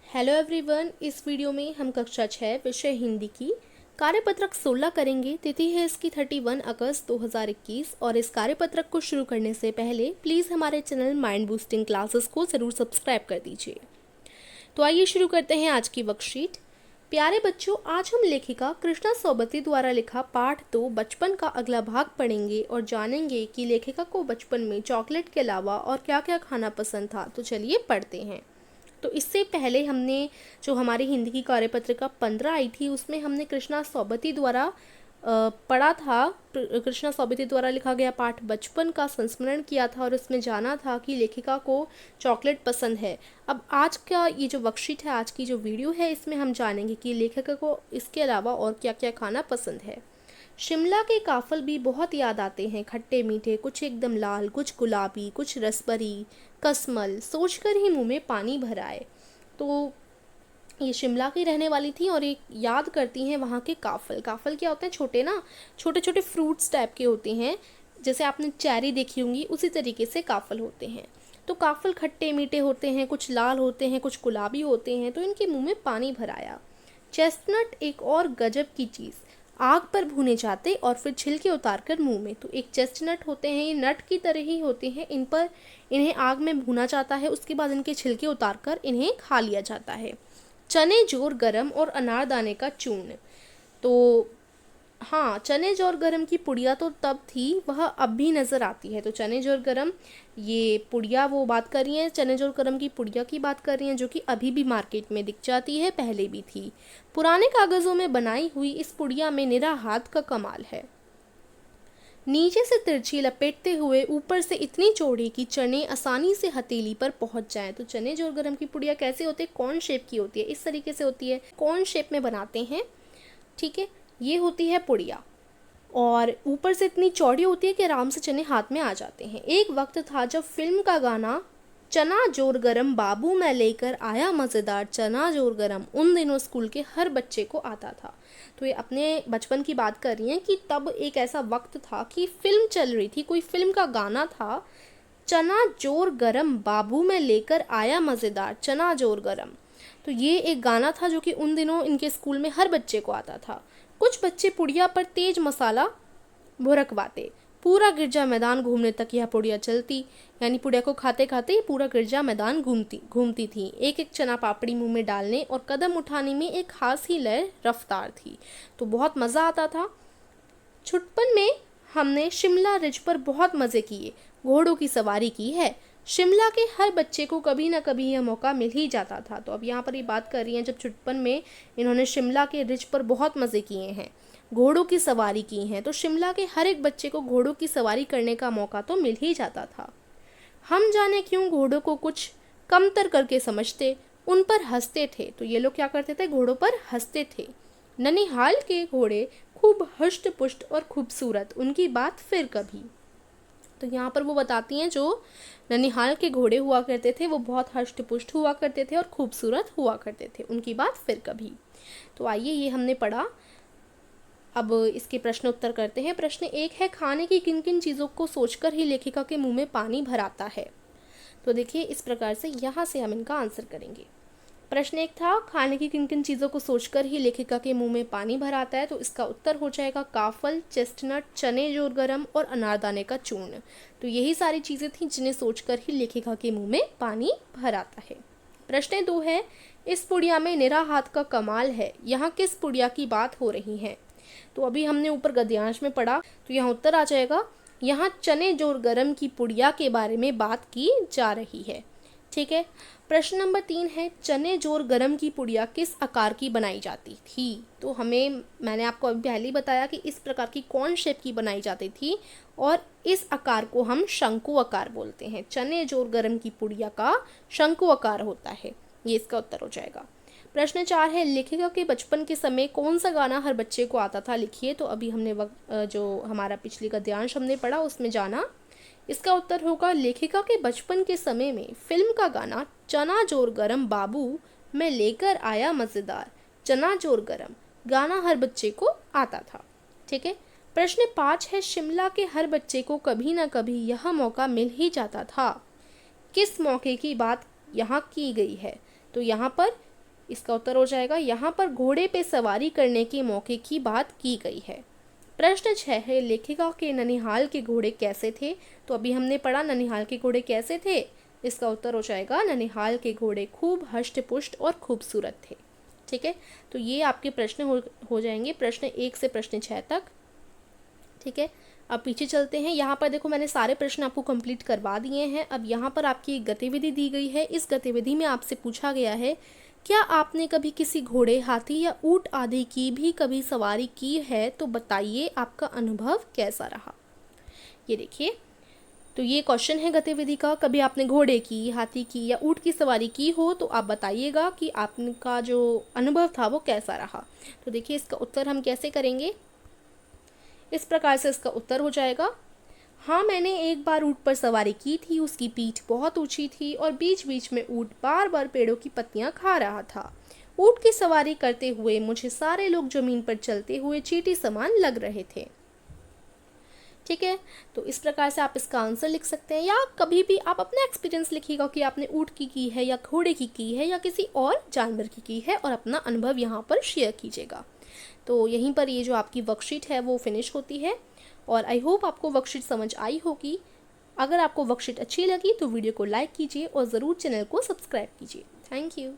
Hello everyone, इस video में हम कक्षा 6 विषय हिंदी की कार्यपत्रक 16 करेंगे। तिथि है इसकी 31 अगस्त 2021 और इस कार्यपत्रक को शुरू करने से पहले प्लीज़ हमारे चैनल माइंड बूस्टिंग क्लासेस को ज़रूर सब्सक्राइब कर दीजिए। तो आइए शुरू करते हैं आज की वर्कशीट। प्यारे बच्चों, आज हम लेखिका कृष्णा सोबती द्वारा लिखा पाठ 2 बचपन का अगला भाग पढ़ेंगे और जानेंगे कि लेखिका को बचपन में चॉकलेट के अलावा और क्या क्या खाना पसंद था। तो चलिए पढ़ते हैं। तो इससे पहले हमने जो हमारी हिंदी की कार्यपत्रिका 15 आई थी उसमें हमने कृष्णा सोबती द्वारा पढ़ा था। कृष्णा सोबती द्वारा लिखा गया पाठ बचपन का संस्मरण किया था और इसमें जाना था कि लेखिका को चॉकलेट पसंद है। अब आज का ये जो वर्कशीट है, आज की जो वीडियो है, इसमें हम जानेंगे कि लेखिका को इसके अलावा और क्या क्या खाना पसंद है। शिमला के काफल भी बहुत याद आते हैं, खट्टे मीठे, कुछ एकदम लाल, कुछ गुलाबी, कुछ रसभरी, कसमल, सोचकर ही मुंह में पानी भर आए। तो ये शिमला की रहने वाली थी और एक याद करती हैं वहाँ के काफल। काफल क्या होते हैं? छोटे ना, छोटे छोटे फ्रूट्स टाइप के होते हैं, जैसे आपने चेरी देखी होंगी उसी तरीके से काफल होते हैं। तो काफल खट्टे मीठे होते हैं, कुछ लाल होते हैं, कुछ गुलाबी होते हैं, तो इनके मुंह में पानी भर आया। चेस्टनट एक और गजब की चीज़, आग पर भुने जाते और फिर छिलके उतारकर मुंह में। तो एक चेस्टनट होते हैं, ये नट की तरह ही होते हैं, इन्हें आग में भुना जाता है, उसके बाद इनके छिलके उतारकर इन्हें खा लिया जाता है। चने जोर गरम और अनारदाने का चूर्ण। तो हाँ, चने जोर गरम की पुड़िया तो तब थी, वह अब भी नज़र आती है। तो चने जोर गरम, ये पुड़िया वो बात कर रही हैं, चने जोर गरम की पुड़िया की बात कर रही हैं, जो कि अभी भी मार्केट में दिख जाती है, पहले भी थी। पुराने कागज़ों में बनाई हुई इस पुड़िया में निरा हाथ का कमाल है। नीचे से तिरछी लपेटते हुए ऊपर से इतनी चौड़ी कि चने आसानी से हथेली पर पहुंच जाएं। तो चने जोर गरम की पुड़िया कैसे होती है? कौन शेप की होती है, इस तरीके से होती है, कौन शेप में बनाते हैं, ठीक है, ये होती है पुड़िया। और ऊपर से इतनी चौड़ी होती है कि आराम से चने हाथ में आ जाते हैं। एक वक्त था जब फिल्म का गाना चना जोर गरम बाबू मैं लेकर आया मज़ेदार चना जोर गरम उन दिनों स्कूल के हर बच्चे को आता था। तो ये अपने बचपन की बात कर रही हैं कि तब एक ऐसा वक्त था कि फिल्म चल रही थी, कोई फिल्म का गाना था, चना जोर गरम बाबू मैं लेकर आया मज़ेदार चना जोर गरम। तो ये एक गाना था जो कि उन दिनों इनके स्कूल में हर बच्चे को आता था। कुछ बच्चे पुड़िया पर तेज मसाला भुरकवाते, पूरा गिरजा मैदान घूमने तक यह पुड़िया चलती, यानी पुड़िया को खाते खाते ही पूरा गिरजा मैदान घूमती थी। एक एक चना पापड़ी मुंह में डालने और कदम उठाने में एक खास ही लय रफ्तार थी। तो बहुत मज़ा आता था। छुटपन में हमने शिमला रिज पर बहुत मज़े किए, घोड़ों की सवारी की है। शिमला के हर बच्चे को कभी ना कभी यह मौका मिल ही जाता था। तो अब यहाँ पर ये बात कर रही हैं जब छुटपन में इन्होंने शिमला के रिज पर बहुत मज़े किए हैं, घोड़ों की सवारी की है, तो शिमला के हर एक बच्चे को घोड़ों की सवारी करने का मौका तो मिल ही जाता था। हम जाने क्यों घोड़ों को कुछ कमतर करके समझते, उन पर हंसते थे। तो ये लोग क्या करते थे? घोड़ों पर हंसते थे। ननिहाल के घोड़े खूब हष्ट पुष्ट और खूबसूरत, उनकी बात फिर कभी। तो यहाँ पर वो बताती हैं जो ननिहाल के घोड़े हुआ करते थे वो बहुत हष्ट पुष्ट हुआ करते थे और खूबसूरत हुआ करते थे, उनकी बात फिर कभी। तो आइए, ये हमने पढ़ा। अब इसके प्रश्न उत्तर करते हैं। प्रश्न 1 है, खाने की किन किन चीज़ों को सोचकर ही लेखिका के मुंह में पानी भर आता है? तो देखिए, इस प्रकार से यहाँ से हम इनका आंसर करेंगे। प्रश्न 1 था, खाने की किन किन चीज़ों को सोचकर ही लेखिका के मुंह में पानी भर आता है? तो इसका उत्तर हो जाएगा काफल, चेस्टनट, चने जोर गरम और अनारदाने का चूर्ण। तो यही सारी चीज़ें थी जिन्हें सोचकर ही लेखिका के मुंह में पानी भर आता है। प्रश्न 2 है, इस पुड़िया में निरा हाथ का कमाल है, यहाँ किस पुड़िया की बात हो रही है? तो अभी हमने ऊपर गद्यांश में पढ़ा, तो यहाँ उत्तर आ जाएगा, यहाँ चने जोर गरम की पुड़िया के बारे में बात की जा रही है, ठीक है। प्रश्न नंबर 3 है, चने जोर गरम की पुड़िया किस आकार की बनाई जाती थी? तो मैंने आपको अभी पहले ही बताया कि इस प्रकार की कौन शेप की बनाई जाती थी और इस आकार को हम शंकु आकार बोलते हैं। चने जोर गरम की पुड़िया का शंकु आकार होता है, ये इसका उत्तर हो जाएगा। प्रश्न 4 है, लेखिका के बचपन के समय कौन सा गाना हर बच्चे को आता था? लिखिए। तो अभी हमने जो हमारा पिछली गद्यांश हमने पढ़ा उसमें जाना, इसका उत्तर होगा, लेखिका के बचपन के समय में फिल्म का गाना चना जोर गरम बाबू मैं लेकर आया मज़ेदार चना जोर गरम गाना हर बच्चे को आता था, ठीक है। प्रश्न 5 है, शिमला के हर बच्चे को कभी ना कभी यह मौका मिल ही जाता था, किस मौके की बात यहाँ की गई है? तो यहाँ पर इसका उत्तर हो जाएगा यहाँ पर घोड़े पे सवारी करने के मौके की बात की गई है। प्रश्न 6 है, लेखिका के ननिहाल के घोड़े कैसे थे? तो अभी हमने पढ़ा ननिहाल के घोड़े कैसे थे। इसका उत्तर हो जाएगा ननिहाल के घोड़े खूब हष्ट-पुष्ट और खूबसूरत थे। ठीक है, तो ये आपके प्रश्न हो जाएंगे प्रश्न 1 से प्रश्न 6 तक। ठीक है, अब पीछे चलते हैं। यहाँ पर देखो मैंने सारे प्रश्न आपको कंप्लीट करवा दिए हैं। अब यहाँ पर आपकी एक गतिविधि दी गई है। इस गतिविधि में आपसे पूछा गया है, क्या आपने कभी किसी घोड़े, हाथी या ऊंट आदि की भी कभी सवारी की है? तो बताइए आपका अनुभव कैसा रहा। ये देखिए, तो ये क्वेश्चन है गतिविधि का। कभी आपने घोड़े की, हाथी की या ऊंट की सवारी की हो तो आप बताइएगा कि आपका जो अनुभव था वो कैसा रहा। तो देखिए इसका उत्तर हम कैसे करेंगे। इस प्रकार से इसका उत्तर हो जाएगा, हाँ मैंने एक बार ऊंट पर सवारी की थी। उसकी पीठ बहुत ऊंची थी और बीच बीच में ऊंट बार बार पेड़ों की पत्तियां खा रहा था। ऊंट की सवारी करते हुए मुझे सारे लोग जमीन पर चलते हुए चींटी समान लग रहे थे। ठीक है, तो इस प्रकार से आप इसका आंसर लिख सकते हैं, या कभी भी आप अपना एक्सपीरियंस लिखिएगा कि आपने ऊंट की है या घोड़े की है या किसी और जानवर की है, और अपना अनुभव यहाँ पर शेयर कीजिएगा। तो यहीं पर ये जो आपकी वर्कशीट है वो फिनिश होती है, और आई होप आपको वर्कशीट समझ आई होगी। अगर आपको वर्कशीट अच्छी लगी तो वीडियो को लाइक कीजिए और ज़रूर चैनल को सब्सक्राइब कीजिए। Thank you.